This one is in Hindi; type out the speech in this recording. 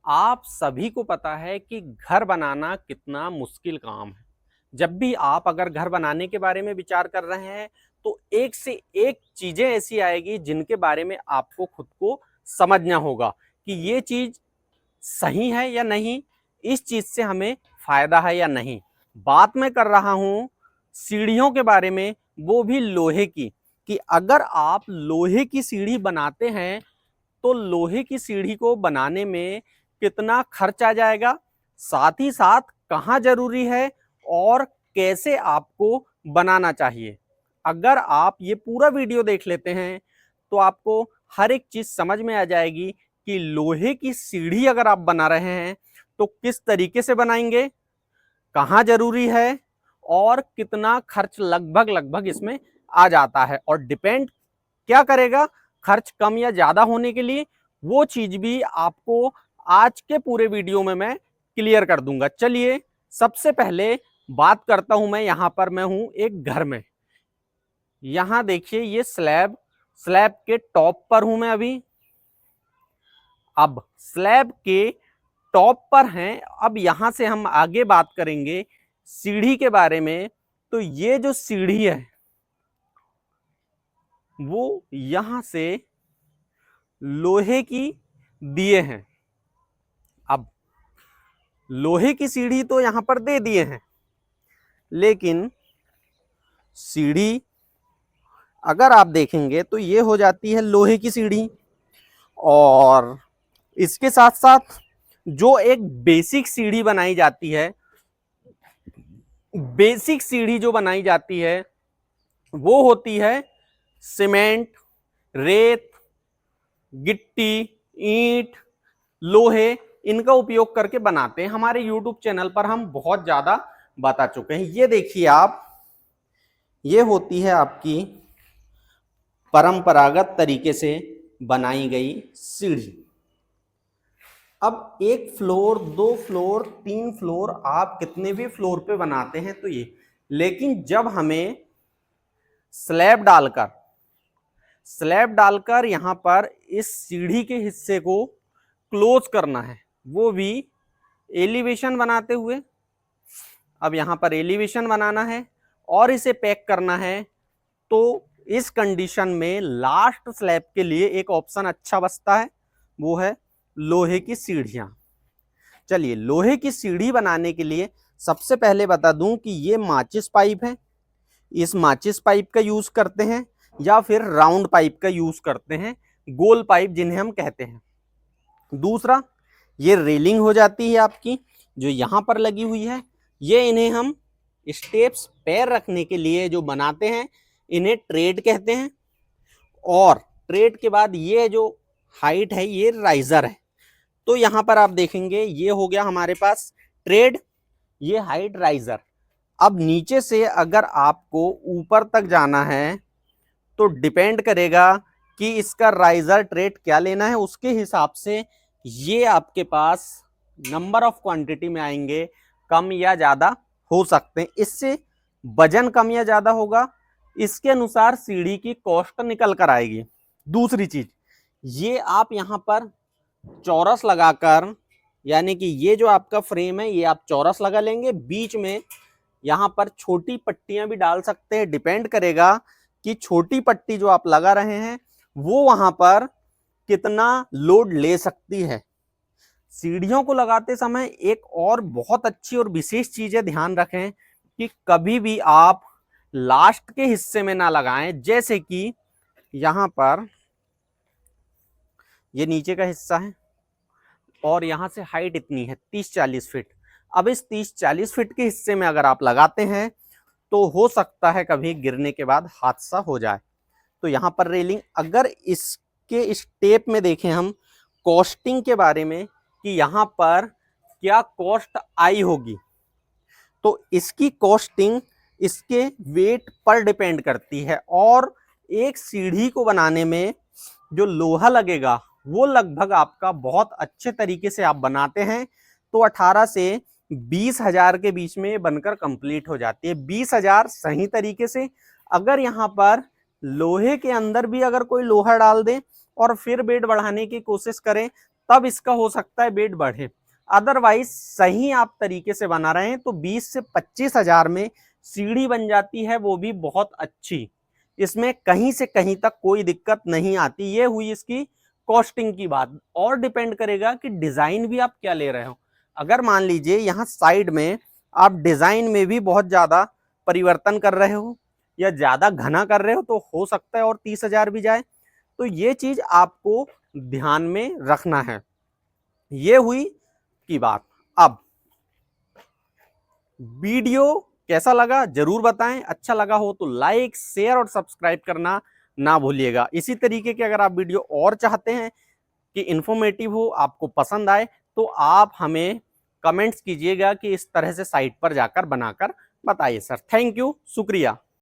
आप सभी को पता है कि घर बनाना कितना मुश्किल काम है। जब भी आप अगर घर बनाने के बारे में विचार कर रहे हैं तो एक से एक चीजें ऐसी आएगी जिनके बारे में आपको खुद को समझना होगा कि ये चीज सही है या नहीं, इस चीज से हमें फायदा है या नहीं। बात मैं कर रहा हूं सीढ़ियों के बारे में, वो भी लोहे की। कि अगर आप लोहे की सीढ़ी बनाते हैं तो लोहे की सीढ़ी को बनाने में कितना खर्च आ जाएगा, साथ ही साथ कहाँ जरूरी है और कैसे आपको बनाना चाहिए। अगर आप ये पूरा वीडियो देख लेते हैं तो आपको हर एक चीज समझ में आ जाएगी कि लोहे की सीढ़ी अगर आप बना रहे हैं तो किस तरीके से बनाएंगे, कहाँ जरूरी है और कितना खर्च लगभग लगभग इसमें आ जाता है। और डिपेंड क्या करेगा खर्च कम या ज्यादा होने के लिए, वो चीज भी आपको आज के पूरे वीडियो में मैं क्लियर कर दूंगा। चलिए सबसे पहले बात करता हूं। मैं हूं एक घर में। यहां देखिए ये स्लैब, स्लैब के टॉप पर हूं मैं अभी। अब स्लैब के टॉप पर हैं। अब यहां से हम आगे बात करेंगे सीढ़ी के बारे में। तो ये जो सीढ़ी है वो यहां से लोहे की दिए हैं। अब लोहे की सीढ़ी तो यहां पर दे दिए हैं, लेकिन सीढ़ी अगर आप देखेंगे तो ये हो जाती है लोहे की सीढ़ी। और इसके साथ साथ जो एक बेसिक सीढ़ी बनाई जाती है, बेसिक सीढ़ी जो बनाई जाती है वो होती है सीमेंट, रेत, गिट्टी, ईंट, लोहे, इनका उपयोग करके बनाते हैं। हमारे YouTube चैनल पर हम बहुत ज्यादा बता चुके हैं। ये देखिए आप, ये होती है आपकी परंपरागत तरीके से बनाई गई सीढ़ी। अब एक फ्लोर, दो फ्लोर, तीन फ्लोर, आप कितने भी फ्लोर पे बनाते हैं तो ये, लेकिन जब हमें स्लैब डालकर यहां पर इस सीढ़ी के हिस्से को क्लोज करना है, वो भी एलिवेशन बनाते हुए। अब यहां पर एलिवेशन बनाना है और इसे पैक करना है, तो इस कंडीशन में लास्ट स्लैब के लिए एक ऑप्शन अच्छा बचता है, वो है लोहे की सीढ़ियां। चलिए लोहे की सीढ़ी बनाने के लिए सबसे पहले बता दूं कि ये माचिस पाइप है। इस माचिस पाइप का यूज करते हैं या फिर राउंड पाइप का यूज करते हैं, गोल पाइप जिन्हें हम कहते हैं। दूसरा, ये रेलिंग हो जाती है आपकी जो यहां पर लगी हुई है। ये इन्हें हम स्टेप्स पैर रखने के लिए जो बनाते हैं, इन्हें ट्रेड कहते हैं। और ट्रेड के बाद ये जो हाइट है ये राइजर है। तो यहां पर आप देखेंगे ये हो गया हमारे पास ट्रेड, ये हाइट राइजर। अब नीचे से अगर आपको ऊपर तक जाना है तो डिपेंड करेगा कि इसका राइजर ट्रेड क्या लेना है, उसके हिसाब से ये आपके पास नंबर ऑफ क्वांटिटी में आएंगे, कम या ज्यादा हो सकते हैं। इससे वजन कम या ज्यादा होगा, इसके अनुसार सीढ़ी की कॉस्ट निकल कर आएगी। दूसरी चीज, ये आप यहां पर चौरस लगाकर, यानी कि ये जो आपका फ्रेम है ये आप चौरस लगा लेंगे, बीच में यहां पर छोटी पट्टियां भी डाल सकते हैं। डिपेंड करेगा कि छोटी पट्टी जो आप लगा रहे हैं वो वहां पर कितना लोड ले सकती है। सीढ़ियों को लगाते समय एक और बहुत अच्छी और विशेष चीज है, ध्यान रखें कि कभी भी आप लास्ट के हिस्से में ना लगाएं। जैसे कि यहां पर ये नीचे का हिस्सा है और यहां से हाइट इतनी है 30-40 फीट। अब इस 30-40 फीट के हिस्से में अगर आप लगाते हैं तो हो सकता है कभी गिरने के बाद हादसा हो जाए। तो यहां पर रेलिंग, अगर इसके स्टेप में देखें हम कॉस्टिंग के बारे में कि यहां पर क्या कॉस्ट आई होगी, तो इसकी कॉस्टिंग इसके वेट पर डिपेंड करती है। और एक सीढ़ी को बनाने में जो लोहा लगेगा वो लगभग आपका बहुत अच्छे तरीके से आप बनाते हैं तो 18 से 20,000 के बीच में बनकर कंप्लीट हो जाती है। 20,000 सही तरीके से। अगर यहाँ पर लोहे के अंदर भी अगर कोई लोहा डाल दे और फिर वेट बढ़ाने की कोशिश करें तब इसका हो सकता है वेट बढ़े। अदरवाइज सही आप तरीके से बना रहे हैं तो 20 से 25 हजार में सीढ़ी बन जाती है, वो भी बहुत अच्छी। इसमें कहीं से कहीं तक कोई दिक्कत नहीं आती। ये हुई इसकी कॉस्टिंग की बात। और डिपेंड करेगा कि डिजाइन भी आप क्या ले रहे हो। अगर मान लीजिए यहाँ साइड में आप डिजाइन में भी बहुत ज्यादा परिवर्तन कर रहे हो या ज्यादा घना कर रहे हो तो हो सकता है और 30 हजार भी जाए। तो ये चीज आपको ध्यान में रखना है। ये हुई की बात। अब वीडियो कैसा लगा जरूर बताएं। अच्छा लगा हो तो लाइक, शेयर और सब्सक्राइब करना ना भूलिएगा। इसी तरीके के अगर आप वीडियो और चाहते हैं कि इंफॉर्मेटिव हो, आपको पसंद आए, तो आप हमें कमेंट्स कीजिएगा कि इस तरह से साइट पर जाकर बनाकर बताइए सर। थैंक यू, शुक्रिया।